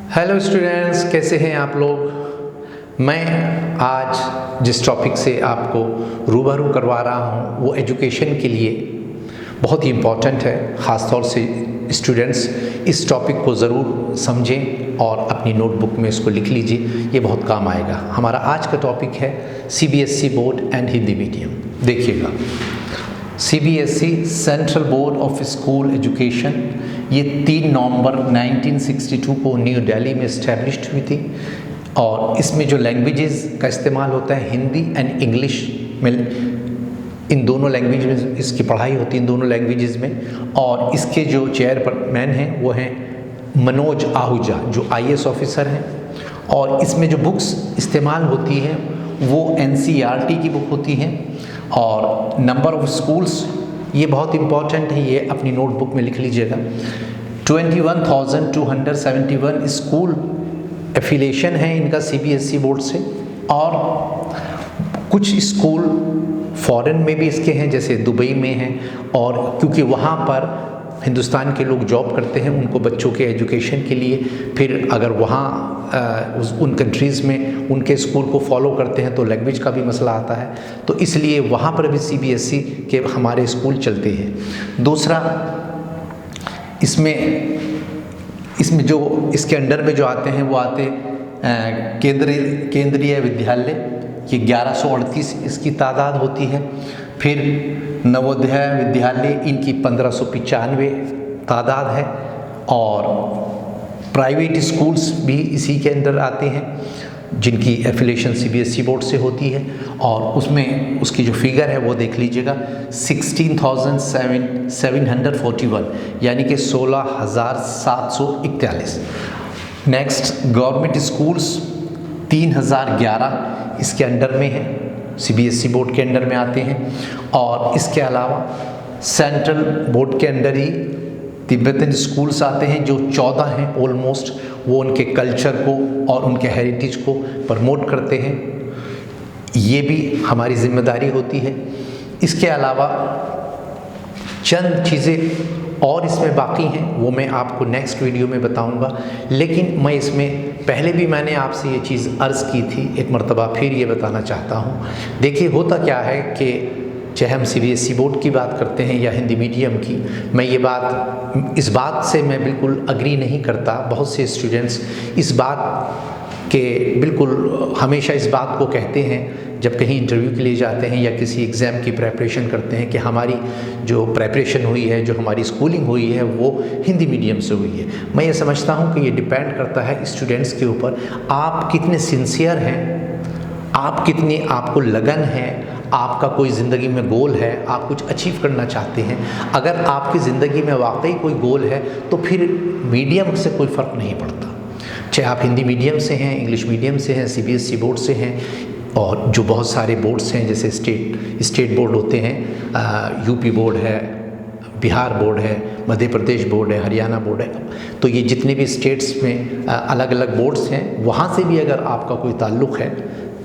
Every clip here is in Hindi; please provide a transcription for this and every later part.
हेलो स्टूडेंट्स, कैसे हैं आप लोग। मैं आज जिस टॉपिक से आपको रूबरू करवा रहा हूँ वो एजुकेशन के लिए बहुत ही इम्पॉर्टेंट है। ख़ास तौर से स्टूडेंट्स इस टॉपिक को ज़रूर समझें और अपनी नोटबुक में इसको लिख लीजिए, ये बहुत काम आएगा। हमारा आज का टॉपिक है CBSE board and Hindi medium. देखिएगा, CBSE central board of school education, ये 3 नवंबर 1962 को न्यू दिल्ली में इस्टेब्लिश्ड हुई थी और इसमें जो लैंग्वेजेस का इस्तेमाल होता है हिंदी एंड इंग्लिश में, इन दोनों लैंग्वेज में इसकी पढ़ाई होती है, इन दोनों लैंग्वेजेस में। और इसके जो चेयरमैन हैं वो हैं मनोज आहूजा, जो आईएएस ऑफिसर हैं। और इसमें जो बुक्स इस्तेमाल होती हैं वो एनसीईआरटी की बुक होती हैं। और नंबर ऑफ स्कूल्स, ये बहुत इम्पॉर्टेंट है, ये अपनी नोटबुक में लिख लीजिएगा। 21,271 स्कूल एफिलिएशन है इनका सीबीएसई बोर्ड से। और कुछ स्कूल फॉरेन में भी इसके हैं, जैसे दुबई में हैं। और क्योंकि वहाँ पर हिंदुस्तान के लोग जॉब करते हैं, उनको बच्चों के एजुकेशन के लिए फिर अगर वहाँ उन कंट्रीज़ में उनके स्कूल को फॉलो करते हैं तो लैंग्वेज का भी मसला आता है, तो इसलिए वहाँ पर भी सीबीएसई के हमारे स्कूल चलते हैं। दूसरा, इसमें जो इसके अंडर में जो आते हैं वो आते केंद्रीय विद्यालय, ये 1138 इसकी तादाद होती है। फिर नवोदय विद्यालय, इनकी 1595 तादाद है। और प्राइवेट स्कूल्स भी इसी के अंदर आते हैं जिनकी एफिलिएशन सीबीएसई बोर्ड से होती है। और उसमें उसकी जो फिगर है वो देख लीजिएगा, 16,741, यानी कि 16,741। नेक्स्ट, गवर्नमेंट स्कूल्स 3,011 इसके अंडर में है, सीबीएसई बोर्ड के अंडर में आते हैं। और इसके अलावा सेंट्रल बोर्ड के अंडर ही तिब्बतन स्कूल्स आते हैं, जो 14 हैं ऑलमोस्ट। वो उनके कल्चर को और उनके हेरिटेज को प्रमोट करते हैं, ये भी हमारी जिम्मेदारी होती है। इसके अलावा चंद चीज़ें और इसमें बाकी हैं, वो मैं आपको नेक्स्ट वीडियो में बताऊंगा। लेकिन मैं इसमें पहले भी मैंने आपसे ये चीज़ अर्ज़ की थी, एक मर्तबा फिर ये बताना चाहता हूँ। देखिए, होता क्या है कि चाहे हम सीबीएसई बोर्ड की बात करते हैं या हिंदी मीडियम की, मैं इस बात से मैं बिल्कुल अग्री नहीं करता। बहुत से स्टूडेंट्स इस बात के बिल्कुल हमेशा इस बात को कहते हैं जब कहीं इंटरव्यू के लिए जाते हैं या किसी एग्ज़ाम की प्रेपरेशन करते हैं कि हमारी जो प्रेपरेशन हुई है, जो हमारी स्कूलिंग हुई है, वो हिंदी मीडियम से हुई है। मैं ये समझता हूँ कि ये डिपेंड करता है स्टूडेंट्स के ऊपर, आप कितने सिंसियर हैं, आपको लगन है, आपका कोई ज़िंदगी में गोल है, आप कुछ अचीव करना चाहते हैं। अगर आपकी ज़िंदगी में वाकई कोई गोल है तो फिर मीडियम से कोई फ़र्क नहीं पड़ता, चाहे आप हिंदी मीडियम से हैं, इंग्लिश मीडियम से हैं, सीबीएसई बोर्ड से हैं। और जो बहुत सारे बोर्ड्स हैं, जैसे स्टेट बोर्ड होते हैं, यूपी बोर्ड है, बिहार बोर्ड है, मध्य प्रदेश बोर्ड है, हरियाणा बोर्ड है। तो ये जितने भी स्टेट्स में अलग अलग बोर्ड्स हैं, वहाँ से भी अगर आपका कोई ताल्लुक़ है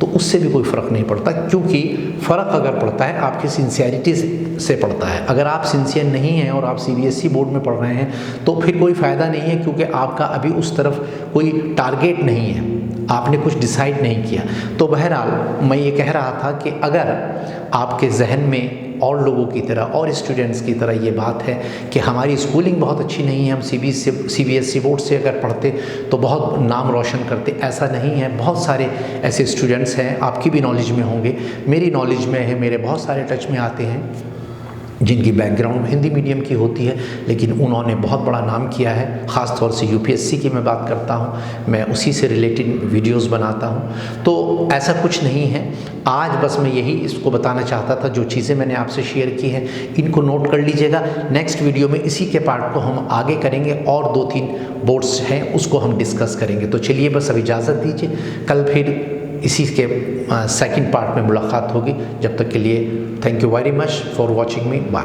तो उससे भी कोई फ़र्क नहीं पड़ता, क्योंकि फ़र्क अगर पड़ता है आपकी सिंसियरिटी से पड़ता है। अगर आप सिंसियर नहीं हैं और आप सीबीएसई बोर्ड में पढ़ रहे हैं तो फिर कोई फ़ायदा नहीं है, क्योंकि आपका अभी उस तरफ कोई टारगेट नहीं है, आपने कुछ डिसाइड नहीं किया। तो बहरहाल मैं ये कह रहा था कि अगर आपके जहन में और लोगों की तरह और स्टूडेंट्स की तरह ये बात है कि हमारी स्कूलिंग बहुत अच्छी नहीं है, हम सीबीएसई बोर्ड से अगर पढ़ते तो बहुत नाम रोशन करते, ऐसा नहीं है। बहुत सारे ऐसे स्टूडेंट्स हैं, आपकी भी नॉलेज में होंगे, मेरी नॉलेज में है, मेरे बहुत सारे टच में आते हैं जिनकी बैकग्राउंड हिंदी मीडियम की होती है, लेकिन उन्होंने बहुत बड़ा नाम किया है। ख़ास तौर से यूपीएससी की मैं बात करता हूँ, मैं उसी से रिलेटेड वीडियोस बनाता हूँ। तो ऐसा कुछ नहीं है। आज बस मैं यही इसको बताना चाहता था, जो चीज़ें मैंने आपसे शेयर की हैं इनको नोट कर लीजिएगा। नेक्स्ट वीडियो में इसी के पार्ट को हम आगे करेंगे और 2-3 बोर्ड्स हैं उसको हम डिस्कस करेंगे। तो चलिए बस अब इजाज़त दीजिए, कल फिर इसी के सेकंड पार्ट में मुलाकात होगी। जब तक के लिए thank you very much for watching me, bye.